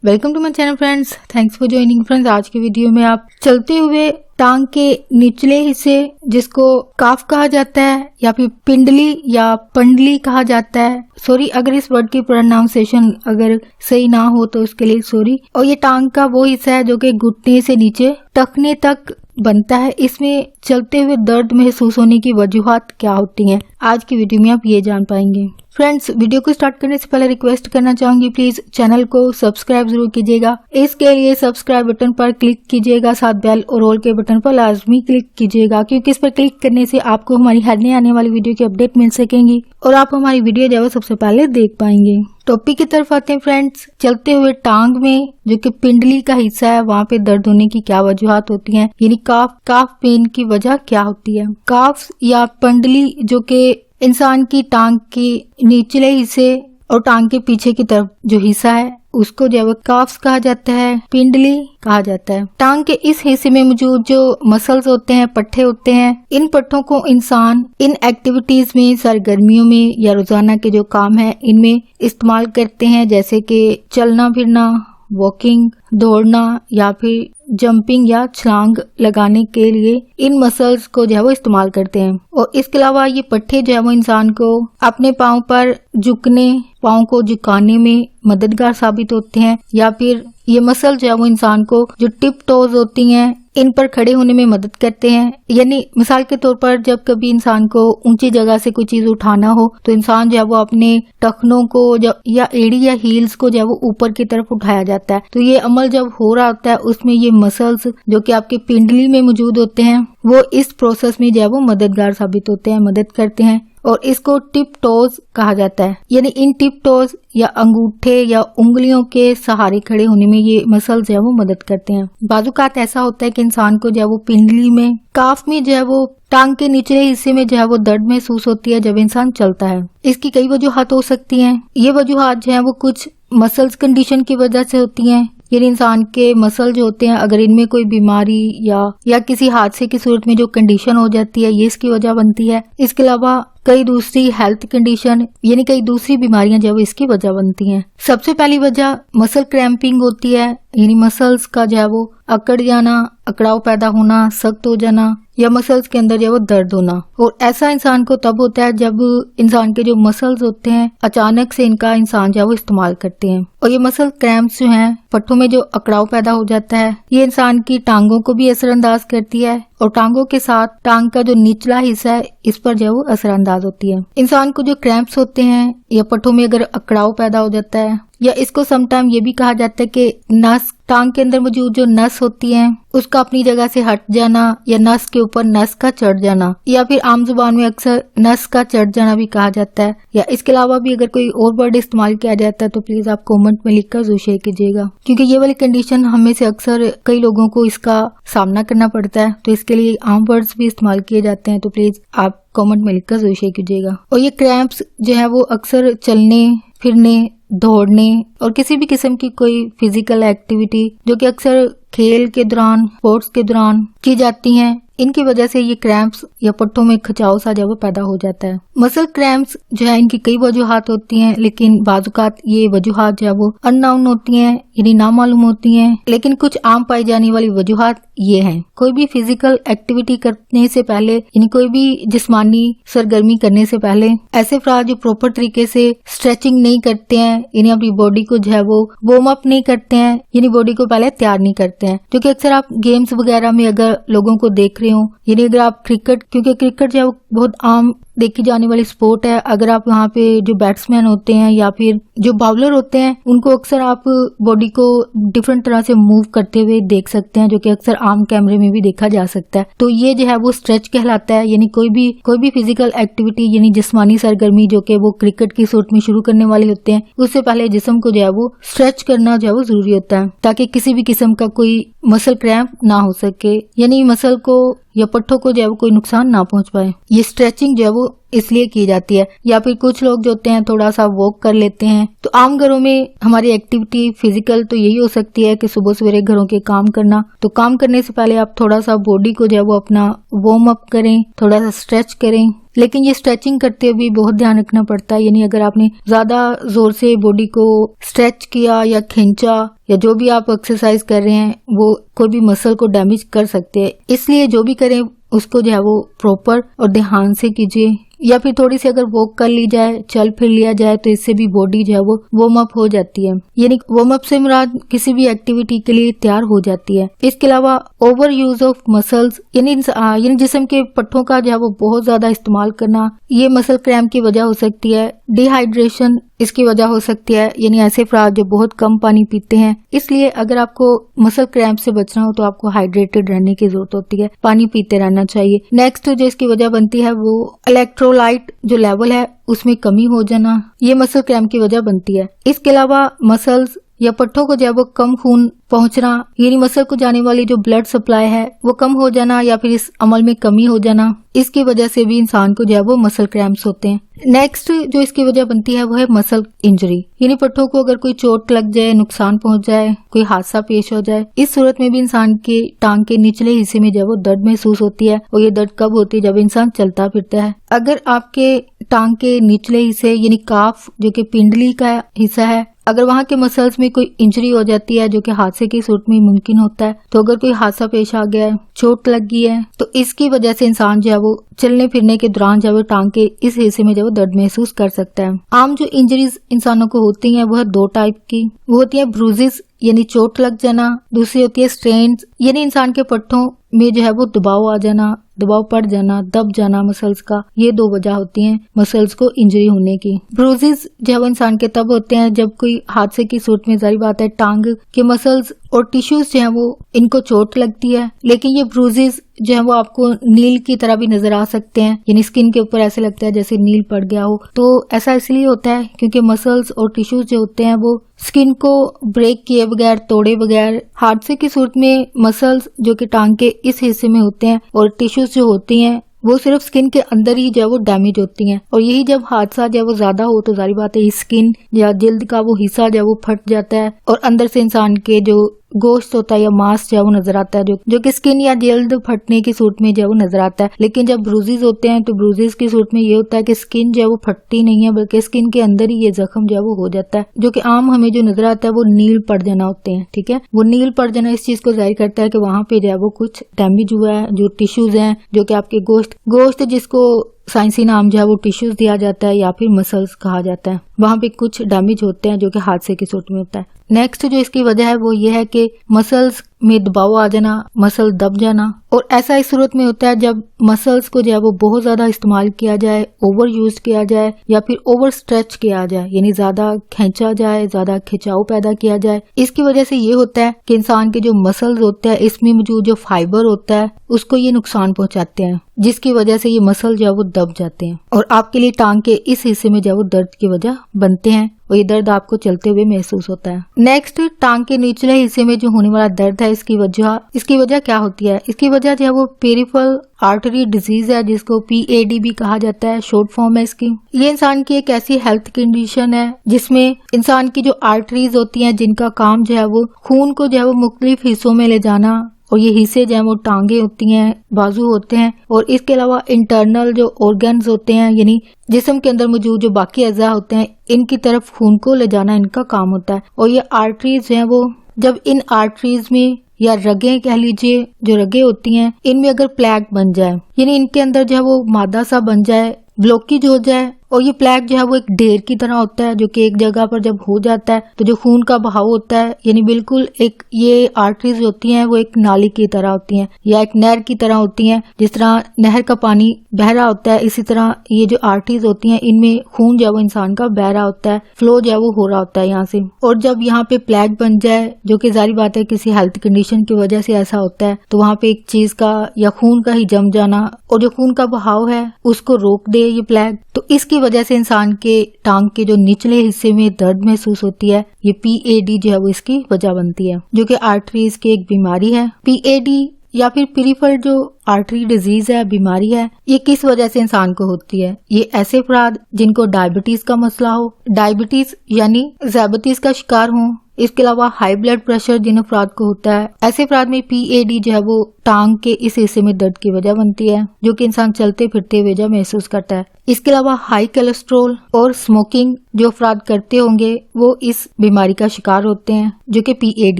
Welcome to my channel friends, thanks for joining friends. आज के video में आप चलते हुए टांग के निचले हिस्से जिसको काफ कहा जाता है या फिर पिंडली या पंडली कहा जाता है, सॉरी अगर इस वर्ड की प्रोनाउंसिएशन अगर सही ना हो तो उसके लिए सॉरी। और ये टांग का वो हिस्सा है जो कि घुटने से नीचे टखने तक बनता है। इसमें चलते हुए दर्द महसूस होने की वजूहात क्या होती हैं, आज की वीडियो में आप ये जान पाएंगे। फ्रेंड्स, वीडियो को स्टार्ट करने से पहले रिक्वेस्ट करना चाहूंगी, प्लीज चैनल को सब्सक्राइब जरूर कीजिएगा। इसके लिए सब्सक्राइब बटन पर क्लिक कीजिएगा, साथ बेल और ऑल के बटन पर लाजमी क्लिक कीजिएगा, क्योंकि इस पर क्लिक करने से आपको हमारी हर नई आने वाली वीडियो की अपडेट मिल सकेंगी और आप हमारी वीडियो जो है सबसे पहले देख पाएंगे। टॉपिक की तरफ आते हैं फ्रेंड्स। चलते हुए टांग में जो कि पिंडली का हिस्सा है वहाँ पे दर्द होने की क्या वजूहात होती हैं, यानी काफ पेन की वजह क्या होती है। काफ या पंडली जो कि इंसान की टांग के निचले हिस्से और टांग के पीछे की तरफ जो हिस्सा है उसको जो है काफ्स कहा जाता है, पिंडली कहा जाता है। टांग के इस हिस्से में मौजूद जो मसल्स होते हैं, पट्टे होते हैं, इन पट्टों को इंसान इन एक्टिविटीज में, सरगर्मियों में या रोजाना के जो काम है इनमें इस्तेमाल करते हैं, जैसे कि चलना फिरना, वॉकिंग, दौड़ना या फिर जंपिंग या छलांग लगाने के लिए इन मसल्स को जो है वो इस्तेमाल करते हैं। और इसके अलावा ये पट्टे जो है वो इंसान को अपने पाँव पर झुकने, पाँव को झुकाने में मददगार साबित होते हैं, या फिर ये मसल जो है वो इंसान को जो टिप टोज होती हैं इन पर खड़े होने में मदद करते हैं। यानी मिसाल के तौर पर जब कभी इंसान को ऊंची जगह से कोई चीज उठाना हो तो इंसान जो है वो अपने टखनों को या एड़ी या हील्स को जो है वो ऊपर की तरफ उठाया जाता है। तो ये अमल जब हो रहा होता है उसमें ये मसल्स जो कि आपके पिंडली में मौजूद होते हैं वो इस प्रोसेस में जो है वो मददगार साबित होते हैं, मदद करते हैं, और इसको टिप टोज कहा जाता है। यानी इन टिप टोज या अंगूठे या उंगलियों के सहारे खड़े होने में ये मसल जो है वो मदद करते हैं। बाजुकात ऐसा होता है कि इंसान को जो है वो पिंडली में, काफ में जो है वो टांग के निचले हिस्से में जो है वो दर्द महसूस होती है जब इंसान चलता है। इसकी कई वजूहात हो सकती हैं। ये वजूहात जो है वो कुछ मसल्स कंडीशन की वजह से होती हैं, यानी इंसान के मसल जो होते हैं अगर इनमें कोई बीमारी या किसी हादसे की सूरत में जो कंडीशन हो जाती है ये इसकी वजह बनती है। इसके अलावा कई दूसरी हेल्थ कंडीशन यानी कई दूसरी बीमारियां जो है इसकी वजह बनती हैं। सबसे पहली वजह मसल क्रैम्पिंग होती है, यानी मसल्स का जो है वो अकड़ जाना, अकड़ाव पैदा होना, सख्त हो जाना या मसल्स के अंदर जो है वो दर्द होना। और ऐसा इंसान को तब होता है जब इंसान के जो मसल्स होते हैं अचानक से इनका इंसान जो है वो इस्तेमाल करते हैं, और ये मसल क्रैम्प्स जो हैं, पट्टों में जो अकड़ाव पैदा हो जाता है, ये इंसान की टांगों को भी असरअंदाज करती है और टांगों के साथ टांग का जो निचला हिस्सा है इस पर जो है वो असरअंदाज होती है। इंसान को जो क्रैम्प्स होते हैं या पट्टों में अगर अकड़ाव पैदा हो जाता है, या इसको समटाइम ये भी कहा जाता है कि नस, टांग के अंदर मौजूद जो नस होती है उसका अपनी जगह से हट जाना या नस के ऊपर नस का चढ़ जाना, या फिर आम जुबान में अक्सर नस का चढ़ जाना भी कहा जाता है। या इसके अलावा भी अगर कोई और वर्ड इस्तेमाल किया जाता है तो प्लीज आप कमेंट में लिखकर जरूर शेयर कीजिएगा, क्योंकि ये वाली कंडीशन हमें से अक्सर कई लोगों को इसका सामना करना पड़ता है, तो इसके लिए आम वर्ड्स भी इस्तेमाल किए जाते हैं, तो प्लीज आप कमेंट में लिखकर जरूर शेयर कीजिएगा। और ये क्रैम्प्स जो है वो अक्सर चलने फिरने, दौड़ने और किसी भी किस्म की कोई फिजिकल एक्टिविटी जो कि अक्सर खेल के दौरान, स्पोर्ट्स के दौरान की जाती हैं, इनकी वजह से ये क्रैम्प्स या पट्टों में खिंचाव सा जो वो पैदा हो जाता है। मसल क्रैम्प्स जो है इनकी कई वजूहात होती हैं, लेकिन बाजुकात ये वजूहात जो है वो अननोन होती हैं, यानी नामालूम होती हैं। लेकिन कुछ आम पाई जाने वाली वजूहात ये हैं। कोई भी फिजिकल एक्टिविटी करने से पहले, यानी कोई भी जिस्मानी सरगर्मी करने से पहले ऐसे अफराद जो प्रॉपर तरीके से स्ट्रेचिंग नहीं करते हैं, यानी अपनी बॉडी को जो है वो वार्म अप नहीं करते हैं, यानी बॉडी को पहले तैयार नहीं करते हैं, जो कि अक्सर आप गेम्स वगैरह में अगर लोगों को देख रहे हो, यानी अगर आप क्रिकेट, क्योंकि क्रिकेट जो है वो बहुत आम देखी जाने वाली स्पोर्ट है, अगर आप वहाँ पे जो बैट्समैन होते हैं या फिर जो बाउलर होते हैं उनको अक्सर आप बॉडी को डिफरेंट तरह से मूव करते हुए देख सकते हैं, जो कि अक्सर आम कैमरे में भी देखा जा सकता है। तो ये जो है वो स्ट्रेच कहलाता है, यानी कोई भी फिजिकल एक्टिविटी यानी जिस्मानी सरगर्मी जो कि वो क्रिकेट की सूरत में शुरू करने वाले होते हैं, उससे पहले जिस्म को जो है वो स्ट्रेच करना जो है वो जरूरी होता है, ताकि किसी भी किस्म का कोई मसल क्रैम्प ना हो सके, यानी मसल को या पट्टों को जो है वो कोई नुकसान ना पहुंच पाए। ये स्ट्रेचिंग जो है वो اس لیے کی جاتی ہے. یا پھر کچھ لوگ جو ہوتے ہیں تھوڑا سا واک کر لیتے ہیں. تو عام گھروں میں ہماری ایکٹیویٹی فزیکل تو یہی ہو سکتی ہے کہ صبح سویرے گھروں کے کام کرنا. تو کام کرنے سے پہلے آپ تھوڑا سا باڈی کو جو ہے وہ اپنا وارم اپ کریں, تھوڑا سا اسٹریچ کریں. لیکن یہ اسٹریچنگ کرتے ہوئے بہت دھیان رکھنا پڑتا ہے, یعنی اگر آپ نے زیادہ زور سے باڈی کو اسٹریچ کیا یا کھینچا یا جو بھی آپ ایکسرسائز کر رہے ہیں وہ کوئی بھی مسل کو ڈیمیج کر سکتے ہیں. اس لیے جو بھی کریں اس کو جو ہے وہ پراپر اور دھیان سے کیجیے. یا پھر تھوڑی سی اگر واک کر لی جائے, چل پھر لیا جائے تو اس سے بھی باڈی جو ہے وہ وارم اپ ہو جاتی ہے. یعنی وارم اپ سے مراد کسی بھی ایکٹیویٹی کے لیے تیار ہو جاتی ہے. اس کے علاوہ اوور یوز آف مسلز یعنی جسم کے پٹھوں کا جو ہے وہ بہت زیادہ استعمال کرنا, یہ مسل کریمپ کی وجہ ہو سکتی ہے. ڈی ہائیڈریشن اس کی وجہ ہو سکتی ہے, یعنی ایسے افراد جو بہت کم پانی پیتے ہیں. اس لیے اگر آپ کو مسل کریمپ سے بچنا ہو تو آپ کو ہائیڈریٹڈ رہنے کی ضرورت ہوتی ہے, پانی پیتے رہنا چاہیے. نیکسٹ جو اس کی وجہ بنتی ہے وہ الیکٹرولائٹ جو لیول ہے اس میں کمی ہو جانا, یہ مسل کریمپ کی وجہ بنتی ہے. اس کے علاوہ مسلز یا پٹھوں کو جو ہے وہ کم خون پہنچنا, یعنی مسل کو جانے والی جو بلڈ سپلائی ہے وہ کم ہو جانا یا پھر اس عمل میں کمی ہو جانا, اس کی وجہ سے بھی انسان کو جو ہے وہ مسل کریمپس ہوتے ہیں. نیکسٹ جو اس کی وجہ بنتی ہے وہ ہے مسل انجری, یعنی پٹھوں کو اگر کوئی چوٹ لگ جائے, نقصان پہنچ جائے, کوئی حادثہ پیش ہو جائے, اس صورت میں بھی انسان کے ٹانگ کے نچلے حصے میں جو ہے وہ درد محسوس ہوتی ہے. اور یہ درد کب ہوتی ہے؟ جب انسان چلتا پھرتا ہے. اگر آپ کے ٹانگ کے نچلے حصے یعنی کاف جو کہ پنڈلی کا حصہ ہے, اگر وہاں کے مسلز میں کوئی انجری ہو جاتی ہے جو کہ حادثے کی صورت میں ممکن ہوتا ہے, تو اگر کوئی حادثہ پیش آ گیا ہے, چوٹ لگ گئی ہے, تو اس کی وجہ سے انسان جو ہے وہ چلنے پھرنے کے دوران جو ہے وہ ٹانگ کے اس حصے میں جو ہے وہ درد محسوس کر سکتا ہے. عام جو انجریز انسانوں کو ہوتی ہیں وہ ہے دو ٹائپ کی, وہ ہوتی ہیں بروزز یعنی چوٹ لگ جانا, دوسری ہوتی ہے سٹرینز یعنی انسان کے پٹھوں میں جو ہے وہ دباؤ آ جانا, دباؤ پڑ جانا, دب جانا مسلز کا. یہ دو وجہ ہوتی ہیں مسلز کو انجری ہونے کی. بروزز جو ہے وہ انسان کے تب ہوتے ہیں جب کوئی حادثے کی صورت میں, ظاہر بات ہے ٹانگ کے مسلز اور ٹیشوز جو ہیں وہ ان کو چوٹ لگتی ہے. لیکن یہ بروزز جو ہے وہ آپ کو نیل کی طرح بھی نظر آ سکتے ہیں, یعنی اسکن کے اوپر ایسے لگتا ہے جیسے نیل پڑ گیا ہو. تو ایسا اس لیے ہوتا ہے کیونکہ مسلز اور ٹیشوز جو ہوتے ہیں وہ اسکن کو بریک کیے بغیر, توڑے بغیر, حادثے کی صورت میں مسلز جو کہ ٹانگ کے اس حصے میں ہوتے ہیں اور ٹیشوز جو ہوتی ہیں وہ صرف اسکن کے اندر ہی جو ہے وہ ڈیمیج ہوتی ہیں. اور یہی جب حادثہ جو ہے وہ زیادہ ہو تو ظاہر بات ہے اسکن یا جلد کا وہ حصہ جو ہے وہ پھٹ جاتا ہے اور اندر سے انسان کے جو گوشت ہوتا ہے یا ماس جو ہے وہ نظر آتا ہے, جو کہ اسکن یا جلد پھٹنے کی صورت میں جو ہے وہ نظر آتا ہے. لیکن جب بروزز ہوتے ہیں تو بروزز کی صورت میں یہ ہوتا ہے کہ اسکن جو ہے وہ پھٹتی نہیں ہے بلکہ اسکن کے اندر ہی یہ زخم جو ہے وہ ہو جاتا ہے, جو کہ عام ہمیں جو نظر آتا ہے وہ نیل پڑ جانا ہوتے ہیں. ٹھیک ہے, وہ نیل پڑ جانا اس چیز کو ظاہر کرتا ہے کہ وہاں پہ جو ہے وہ کچھ ڈیمیج ہوا ہے. جو ٹیشوز ہیں جو کہ آپ کے گوشت جس کو سائنسی نام جو ہے وہ ٹیشوز دیا جاتا ہے یا پھر مسلز کہا جاتا ہے, وہاں پہ کچھ ڈیمیج ہوتے ہیں جو کہ حادثے کی صورت میں ہوتا ہے. نیکسٹ جو اس کی وجہ ہے وہ یہ ہے کہ مسلز میں دباؤ آ جانا, مسل دب جانا. اور ایسا اس صورت میں ہوتا ہے جب مسلز کو جو ہے وہ بہت زیادہ استعمال کیا جائے, اوور یوز کیا جائے یا پھر اوور اسٹریچ کیا جائے, یعنی زیادہ کھینچا جائے, زیادہ کھچاؤ پیدا کیا جائے. اس کی وجہ سے یہ ہوتا ہے کہ انسان کے جو مسلز ہوتے ہیں اس میں موجود جو فائبر ہوتا ہے اس کو یہ نقصان پہنچاتے ہیں, جس کی وجہ سے یہ مسل جو ہے وہ دب جاتے ہیں اور آپ کے لیے ٹانگ کے اس حصے میں جو ہے وہ درد کی وجہ بنتے ہیں اور یہ درد آپ کو چلتے ہوئے محسوس ہوتا ہے. نیکسٹ, ٹانگ کے نچلے حصے میں جو ہونے والا درد ہے اس کی وجہ کیا ہوتی ہے؟ اس کی وجہ جو ہے وہ پیریفرل آرٹری ڈیزیز ہے جس کو PAD بھی کہا جاتا ہے, شارٹ فارم ہے اس کی. یہ انسان کی ایک ایسی ہیلتھ کنڈیشن ہے جس میں انسان کی جو آرٹریز ہوتی ہیں جن کا کام جو ہے وہ خون کو جو ہے وہ مختلف حصوں میں لے جانا, اور یہ حصے جو ہیں وہ ٹانگیں ہوتی ہیں, بازو ہوتے ہیں, اور اس کے علاوہ انٹرنل جو آرگنز ہوتے ہیں یعنی جسم کے اندر موجود جو باقی اعضاء ہوتے ہیں ان کی طرف خون کو لے جانا ان کا کام ہوتا ہے. اور یہ آرٹریز ہیں وہ جب ان آرٹریز میں یا رگیں کہہ لیجئے, جو رگیں ہوتی ہیں ان میں اگر پلیک بن جائے, یعنی ان کے اندر جو ہے وہ مادہ سا بن جائے, بلوکیج ہو جائے, اور یہ پلیک جو ہے وہ ایک ڈھیر کی طرح ہوتا ہے جو کہ ایک جگہ پر جب ہو جاتا ہے تو جو خون کا بہاؤ ہوتا ہے, یعنی بالکل ایک یہ آرٹریز ہوتی ہیں وہ ایک نالی کی طرح ہوتی ہیں یا ایک نہر کی طرح ہوتی ہیں. جس طرح نہر کا پانی بہ رہا ہوتا ہے اسی طرح یہ جو آرٹریز ہوتی ہیں ان میں خون جو ہے وہ انسان کا بہ رہا ہوتا ہے, فلو جو ہے وہ ہو رہا ہوتا ہے یہاں سے. اور جب یہاں پہ پلیک بن جائے جو کہ ظاہر بات ہے کسی ہیلتھ کنڈیشن کی وجہ سے ایسا ہوتا ہے, تو وہاں پہ ایک چیز کا یا خون کا ہی جم جانا اور جو خون کا بہاؤ ہے اس کو روک دے یہ پلیک, تو اس کی وجہ سے انسان کے ٹانگ کے جو نچلے حصے میں درد محسوس ہوتی ہے. یہ PAD جو ہے وہ اس کی وجہ بنتی ہے جو کہ آرٹریز کی ایک بیماری ہے. PAD या फिर पेरिफेरल जो आर्टरी डिजीज है, बीमारी है, ये किस वजह से इंसान को होती है। ये ऐसे अफराद जिनको डायबिटीज का मसला हो, डायबिटीज यानी ज़ियाबतीस का शिकार हो, इसके अलावा हाई ब्लड प्रेशर जिन अफराद को होता है, ऐसे अफराद में PAD जो है वो टांग के इस हिस्से में दर्द की वजह बनती है, जो कि इंसान चलते फिरते हुए जब महसूस करता है। इसके अलावा हाई कोलेस्ट्रॉल और स्मोकिंग जो अफराद करते होंगे वो इस बीमारी का शिकार होते हैं, जो कि PAD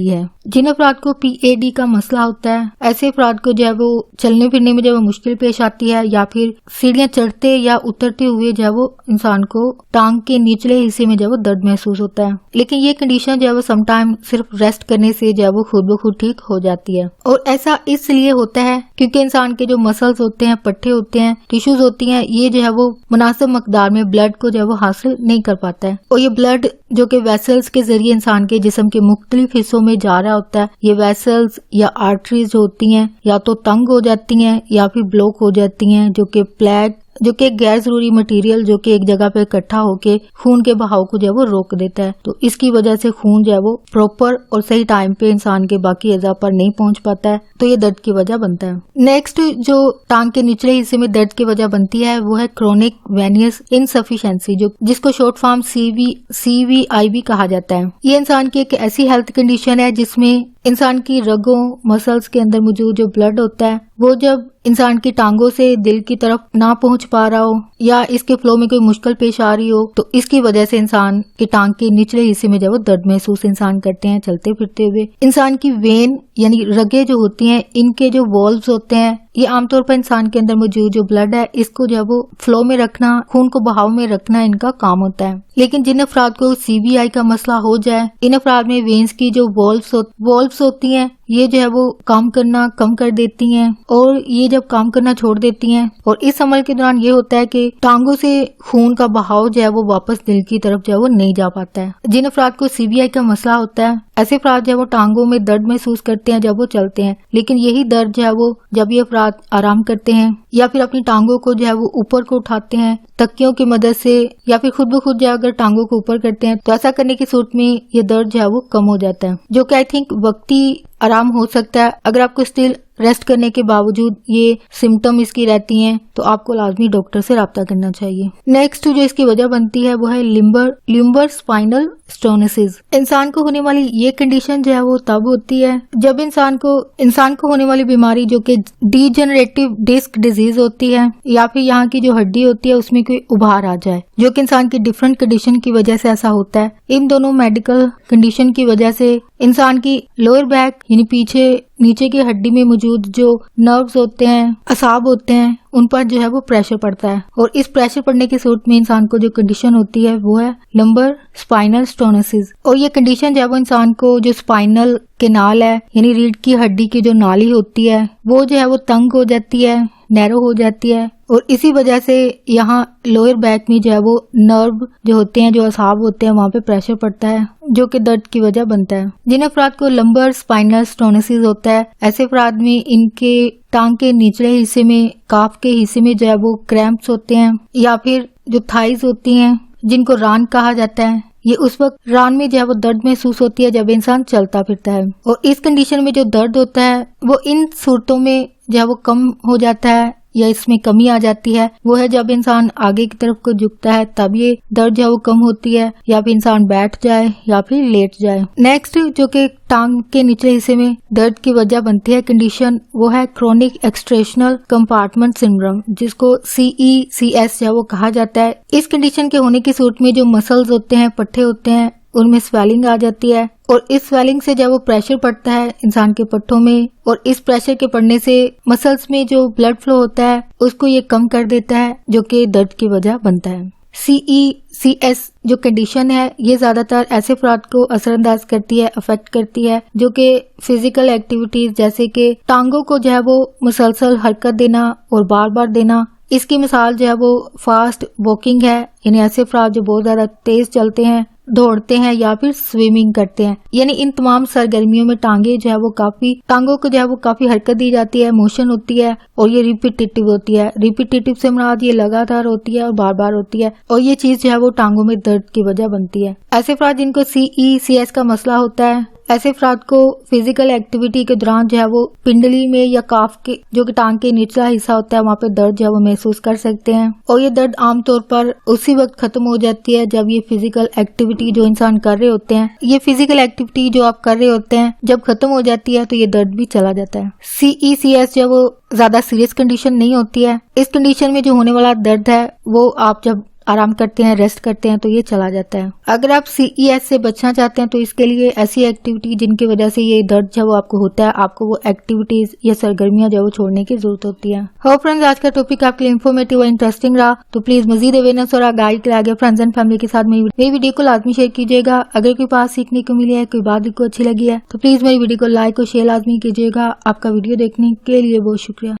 है। जिन अफराद को PAD का मसला होता है, ऐसे अफराद को जो है वो चलने फिरने में जब मुश्किल पेश आती है, या फिर सीढ़ियां चढ़ते या उतरते हुए जो है वो इंसान को टांग के निचले हिस्से में जो है वो दर्द महसूस होता है। लेकिन ये कंडीशन जो है वो समटाइम सिर्फ रेस्ट करने से जो है वो खुद ब खुद ठीक हो जाती है। और ऐसा इसलिए होता है क्योंकि इंसान के जो मसल्स होते हैं, पट्टे होते हैं, टिश्यूज होती हैं, ये जो है वो मुनासिब मकदार में ब्लड को जो है वो हासिल नहीं कर पाता है। और ये ब्लड जो कि वेसल्स के जरिए इंसान के जिस्म के मुख्तलिफ हिस्सों में जा रहा होता है, ये वेसल्स या आर्टरीज जो होती हैं या तो तंग हो जाती हैं या फिर ब्लॉक हो जाती हैं, जो कि प्लेग जो कि गैर जरूरी मटेरियल जो कि एक जगह पे इकट्ठा होके खून के बहाव को जो है वो रोक देता है। तो इसकी वजह से खून जो है वो प्रॉपर और सही टाइम पे इंसान के बाकी अज़ा पर नहीं पहुंच पाता है, तो ये दर्द की वजह बनता है। नेक्स्ट जो टांग के निचले हिस्से में दर्द की वजह बनती है वो है क्रोनिक वेनियस इनसफिशिएंसी, जो जिसको शॉर्ट फॉर्म CVI भी कहा जाता है। ये इंसान की एक ऐसी हेल्थ कंडीशन है जिसमें इंसान की रगों मसल्स के अंदर मौजूद जो ब्लड होता है वो जब इंसान की टांगों से दिल की तरफ ना पहुंच पा रहा हो या इसके फ्लो में कोई मुश्किल पेश आ रही हो, तो इसकी वजह से इंसान की टांग के निचले हिस्से में जब वो दर्द महसूस इंसान करते हैं चलते फिरते हुए। इंसान की वेन यानी रगे जो होती हैं, इनके जो वॉल्व्स होते हैं, ये आमतौर पर इंसान के अंदर मौजूद जो ब्लड है इसको जो है वो फ्लो में रखना, खून को बहाव में रखना इनका काम होता है। लेकिन जिन अफराद को CVI का मसला हो जाए, इन अफराद में वेन्स की जो वॉल्व्स होती हैं ये जो है वो काम करना कम कर देती हैं, और ये जब काम करना छोड़ देती हैं और इस अमल के दौरान ये होता है कि टांगों से खून का बहाव जो है वो वापस दिल की तरफ जो है वो नहीं जा पाता है। जिन अफराद को CVI का मसला होता है, ऐसे अफराद जो है वो टांगों में दर्द महसूस करते हैं जब वो चलते हैं, लेकिन यही दर्द जो है वो जब ये अफराद आराम करते हैं या फिर अपनी टांगों को जो है वो ऊपर को उठाते हैं तकियों की मदद से, या फिर खुद ब खुद जो अगर टांगों को ऊपर करते हैं, तो ऐसा करने की सूरत में ये दर्द जो है वो कम हो जाता है, जो कि आई थिंक वक्ती आराम हो सकता है। अगर आपको स्टिल रेस्ट करने के बावजूद ये सिम्टम इसकी रहती हैं तो आपको लाजमी डॉक्टर से राब्ता करना चाहिए। नेक्स्ट जो इसकी वजह बनती है वो है लिम्बर स्पाइनल स्टोनिसिस। इंसान को होने वाली ये कंडीशन जो है वो तब होती है जब इंसान को होने वाली बीमारी जो कि डीजेनरेटिव डिस्क डिजीज होती है, या फिर यहाँ की जो हड्डी होती है उसमें कोई उभार आ जाए, जो कि इंसान की डिफरेंट कंडीशन की वजह से ऐसा होता है। इन दोनों मेडिकल कंडीशन की वजह से इंसान की लोअर बैक यानी नीचे की हड्डी में मौजूद जो नर्व्स होते हैं, असाब होते हैं, उन पर जो है वो प्रेशर पड़ता है, और इस प्रेशर पड़ने की सूरत में इंसान को जो कंडीशन होती है वो है लंबर स्पाइनल स्टोनिसिस। और ये कंडीशन जो है वो इंसान को जो स्पाइनल केनाल है यानी रीढ़ की हड्डी की जो नाली होती है वो जो है वो तंग हो जाती है, नैरो हो जाती है, और इसी वजह से यहाँ लोअर बैक में जो है वो नर्व जो होते हैं, जो असाब होते हैं, वहाँ पे प्रेशर पड़ता है, जो कि दर्द की वजह बनता है। जिन अफराद को लंबर स्पाइनल स्टोनिसिस होता है, ऐसे अफराद में इनके टांग के निचले हिस्से में, काफ के हिस्से में जो है वो क्रैम्प्स होते हैं, या फिर जो थाइज होती हैं जिनको रान कहा जाता है, ये उस वक्त रान में जो है वो दर्द महसूस होती है जब इंसान चलता फिरता है। और इस कंडीशन में जो दर्द होता है वो इन सूरतों में जो है वो कम हो जाता है या इसमें कमी आ जाती है। वो है जब इंसान आगे की तरफ को झुकता है तब ये दर्द जो है वो कम होती है, या फिर इंसान बैठ जाए या फिर लेट जाए। नेक्स्ट जो कि टांग के निचले हिस्से में दर्द की वजह बनती है कंडीशन, वो है क्रोनिक एक्सट्रेशनल कंपार्टमेंट सिंड्रोम, जिसको CECS जो है वो कहा जाता है। इस कंडीशन के होने की सूरत में जो मसल्स होते हैं, पट्टे होते हैं, उनमें स्वेलिंग आ जाती है, और इस स्वेलिंग से जब वो प्रेशर पड़ता है इंसान के पट्टों में, और इस प्रेशर के पड़ने से मसल्स में जो ब्लड फ्लो होता है उसको ये कम कर देता है, जो कि दर्द की वजह बनता है। CECS जो कंडीशन है ये ज्यादातर ऐसे अफराद को असरअंदाज करती है, अफेक्ट करती है, जो कि फिजिकल एक्टिविटीज जैसे कि टांगों को जो है वो मुसलसल हरकत देना और बार बार देना। इसकी मिसाल जो है वो फास्ट वॉकिंग है, यानी ऐसे अफराद जो बहुत ज्यादा तेज चलते हैं, दौड़ते हैं या फिर स्विमिंग करते हैं। यानी इन तमाम सरगर्मियों में टांगों को जो है वो काफी हरकत दी जाती है, मोशन होती है, और ये रिपीटेटिव होती है। रिपीटेटिव से मुराद ये लगातार होती है और बार बार होती है, और ये चीज जो है वो टांगों में दर्द की वजह बनती है। ऐसे अफराद जिनको CECS का मसला होता है ऐसे अफराद को फिजिकल एक्टिविटी के दौरान जो है वो पिंडली में या काफ के जो कि टांग के निचला हिस्सा होता है वहाँ पे दर्द जो है वो महसूस कर सकते हैं। और ये दर्द आमतौर पर उसी वक्त खत्म हो जाती है जब ये फिजिकल एक्टिविटी जो इंसान कर रहे होते हैं, ये फिजिकल एक्टिविटी जो आप कर रहे होते हैं जब खत्म हो जाती है तो ये दर्द भी चला जाता है। CECS जो वो ज्यादा सीरियस कंडीशन नहीं होती है। इस कंडीशन में जो होने वाला दर्द है वो आप जब आराम करते हैं, रेस्ट करते हैं तो ये चला जाता है। अगर आप CES से बचना चाहते हैं तो इसके लिए ऐसी एक्टिविटी जिनकी वजह से ये दर्द जो वो आपको होता है, आपको वो एक्टिविटीज या सरगर्मियां जो वो छोड़ने की जरूरत होती है। होप फ्रेंड्स आज का टॉपिक आपके लिए इन्फॉर्मेटिव और इंटरेस्टिंग रहा, तो प्लीज मजीद अवेयरनेस और आगाही के आगे फ्रेंड्स एंड फैमिली के साथ मेरी वीडियो को लाजमी शेयर कीजिएगा। अगर कोई बात सीखने को मिली है, कोई बात को अच्छी लगी है तो प्लीज मेरी वीडियो को लाइक और शेयर लाजमी कीजिएगा। आपका वीडियो देखने के लिए बहुत शुक्रिया।